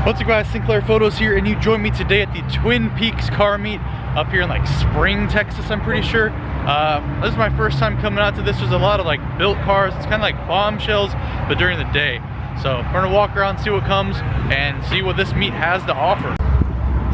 What's up guys, Sinclair Photos here, and you join me today at the Twin Peaks car meet up here in like Spring, Texas, I'm pretty sure. This is my first time coming out to this. There's a lot of like built cars. It's kind of like bombshells, but during the day. So we're gonna walk around, see what comes, and see what this meet has to offer.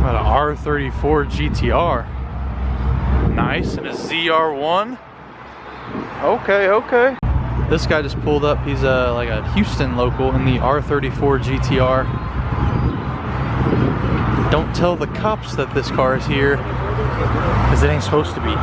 Got an R34 GTR. Nice, and a ZR1. Okay. This guy just pulled up. He's like a Houston local in the R34 GTR. Don't tell the cops that this car is here, because it ain't supposed to be.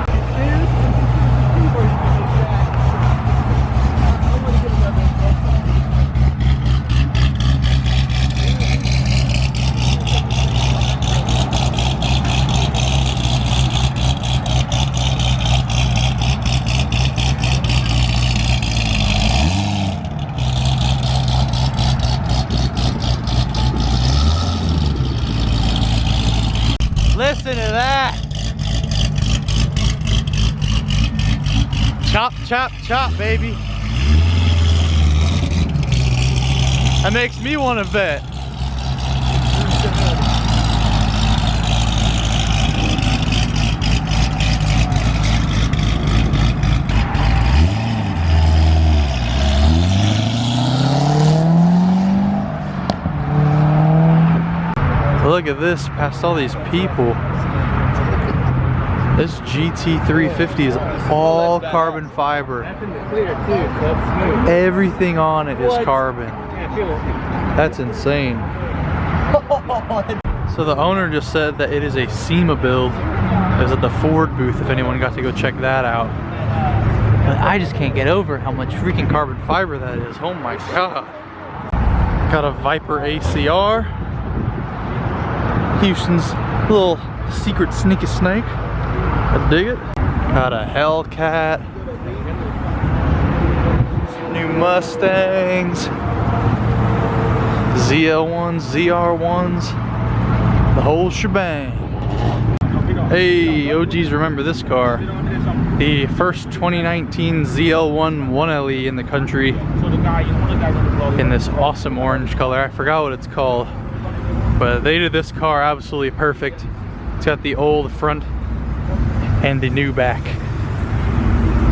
Listen to that. Chop, chop, chop, baby. That makes me want to vet. Look at this, past all these people. This GT350 is all carbon fiber. Everything on it is carbon. That's insane. So the owner just said that it is a SEMA build. It was at the Ford booth, if anyone got to go check that out. But I just can't get over how much freaking carbon fiber that is. Oh my god. Got a Viper ACR. Houston's little secret sneaky snake. I dig it. Got a Hellcat. New Mustangs. ZL1s, ZR1s. The whole shebang. Hey, OGs remember this car. The first 2019 ZL1 1LE in the country. In this awesome orange color. I forgot what it's called. But they did this car absolutely perfect. It's got the old front and the new back.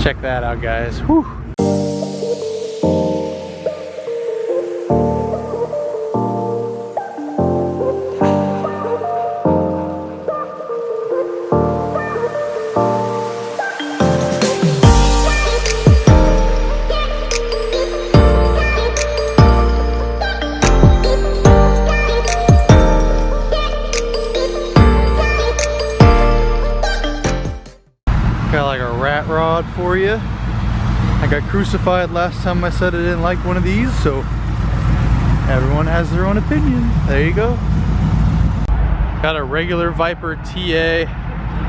Check that out, guys. Whew. Got like a rat rod for you. I got crucified last time I said I didn't like one of these, so everyone has their own opinion. There you go. Got a regular Viper TA.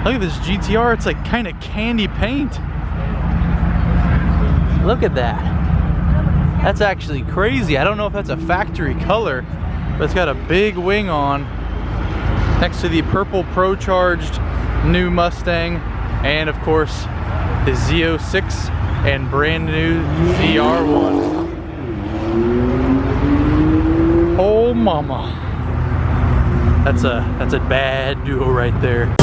Look at this GTR, it's like kind of candy paint. Look at that. That's actually crazy. I don't know if that's a factory color, but it's got a big wing on next to the purple Pro-Charged new Mustang. And of course, the Z06 and brand new ZR1. Oh mama. That's a bad duo right there.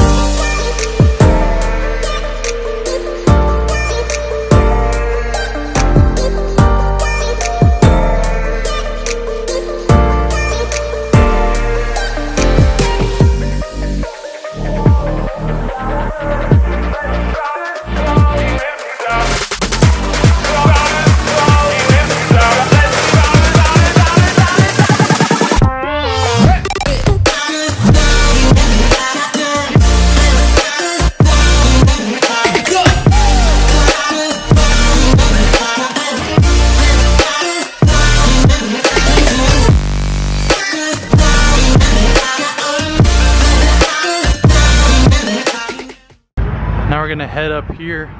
Now we're gonna head up here.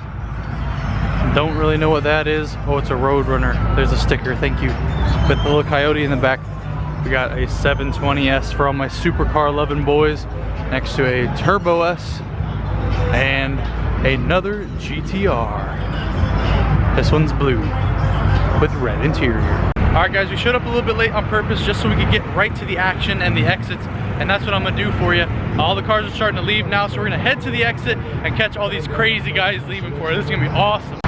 Don't really know what that is. Oh, it's a Roadrunner. There's a sticker, thank you. With the little coyote in the back. We got a 720S for all my supercar loving boys, next to a Turbo S and another GTR. This one's blue with red interior. Alright guys, we showed up a little bit late on purpose just so we could get right to the action and the exits, and that's what I'm gonna do for you. All the cars are starting to leave now, so we're gonna head to the exit and catch all these crazy guys leaving for it. This is gonna be awesome.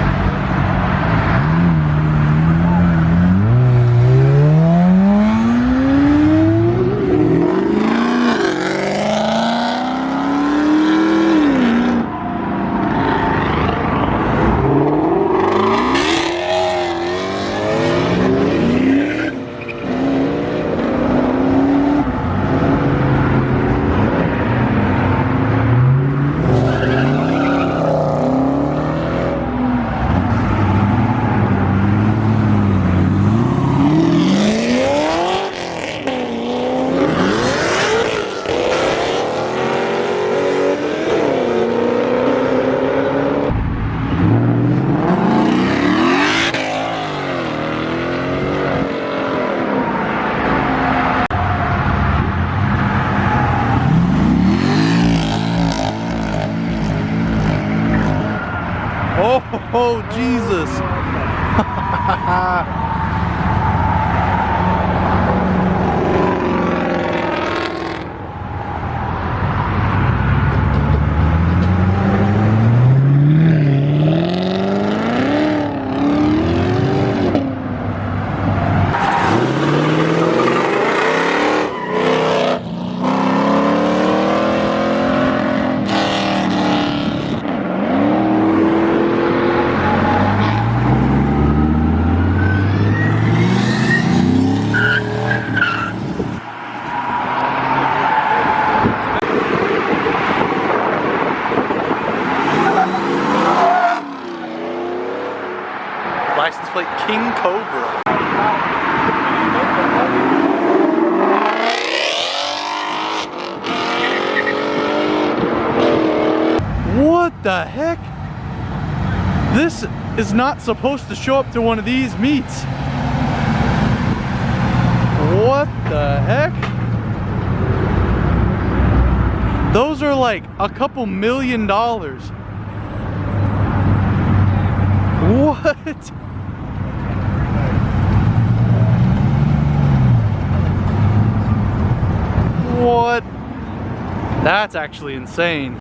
Oh, Jesus. License plate King Cobra. What the heck? This is not supposed to show up to one of these meets. What the heck? Those are like a couple $1 million. What? What? That's actually insane.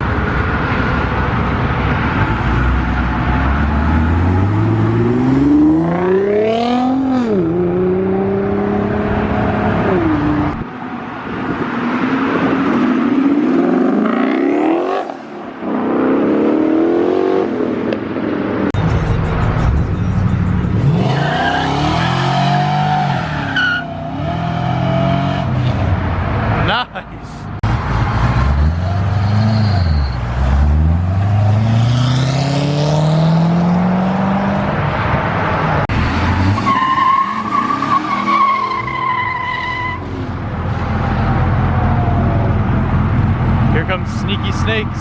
Here comes Sneaky Snakes.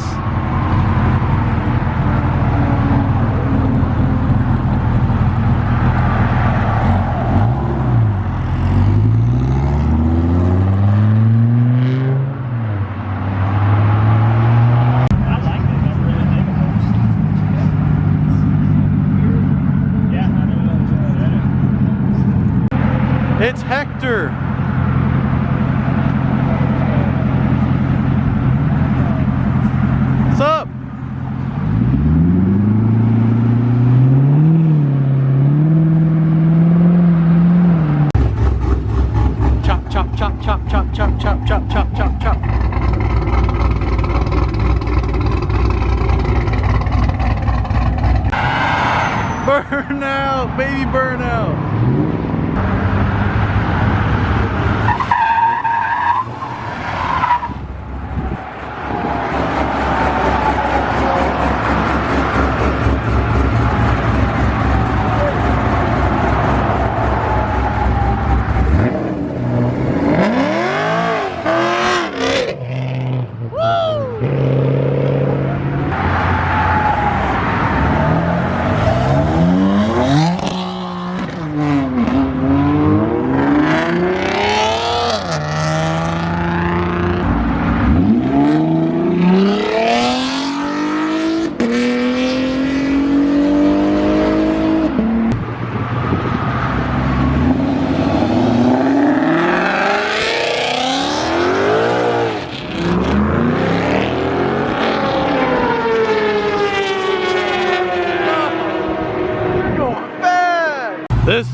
It's Hector. What's up? Chop, chop, chop, chop, chop, chop, chop, chop, chop, chop, chop. Burnout, baby burnout.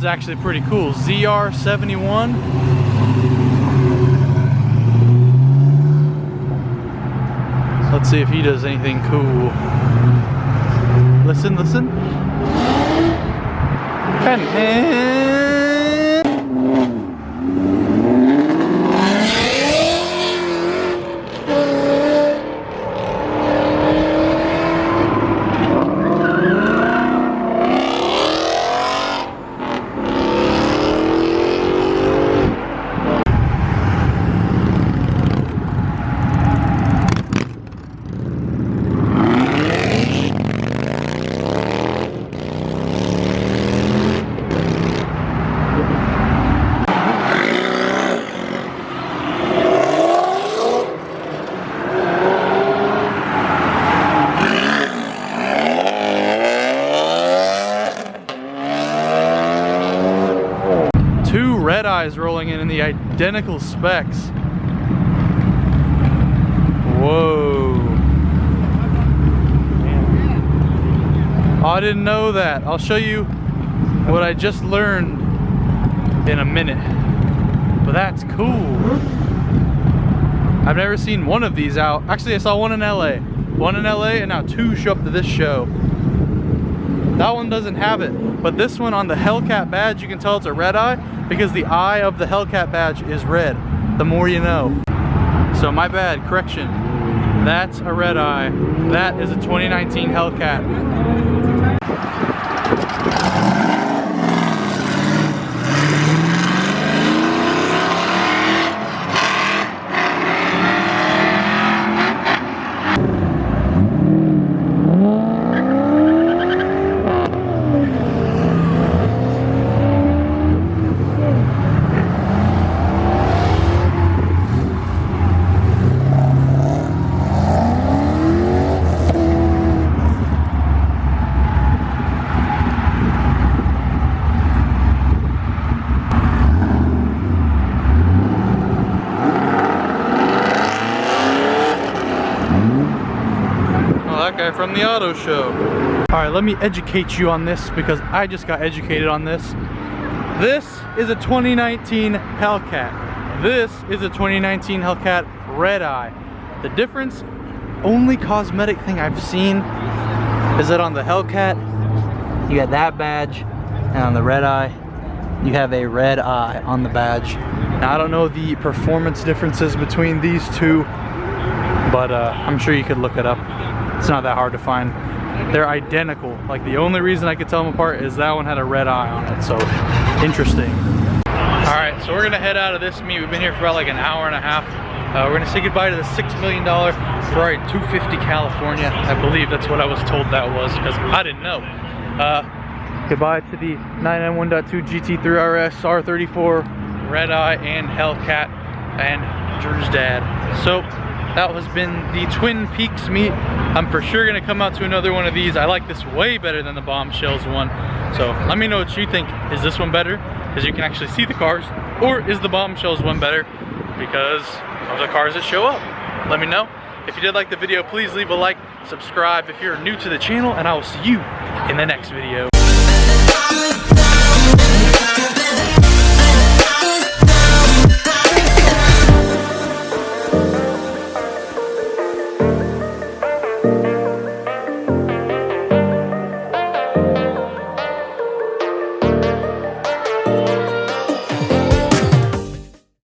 actually pretty cool. ZR71. Let's see if he does anything cool. Listen, listen. Two red eyes rolling in the identical specs. Whoa. Oh, I didn't know that. I'll show you what I just learned in a minute. But that's cool. I've never seen one of these out. Actually, I saw one in LA. One in LA, and now two show up to this show. That one doesn't have it. But this one on the Hellcat badge, you can tell it's a red eye because the eye of the Hellcat badge is red. The more you know. So my bad, correction. That's a red eye. That is a 2019 Hellcat. Guy from the auto show. All right, let me educate you on this because I just got educated on this. This is a 2019 Hellcat. This is a 2019 Hellcat red eye. The difference, only cosmetic thing I've seen is that on the Hellcat you got that badge, and on the red eye you have a red eye on the badge. Now I don't know the performance differences between these two, but I'm sure you could look it up. It's not that hard to find. They're identical. Like, the only reason I could tell them apart is that one had a red eye on it. So interesting. All right, so we're gonna head out of this meet. We've been here for about like an hour and a half. We're gonna say goodbye to the $6 million Ferrari 250 California. I believe that's what I was told that was, because I didn't know. Goodbye to the 991.2 GT3 RS R34 red eye and Hellcat and Drew's dad. So that has been the Twin Peaks meet. I'm for sure gonna come out to another one of these. I like this way better than the Bombshells one. So let me know what you think. Is this one better because you can actually see the cars, or is the Bombshells one better because of the cars that show up? Let me know. If you did like the video, please leave a like, subscribe if you're new to the channel, and I will see you in the next video.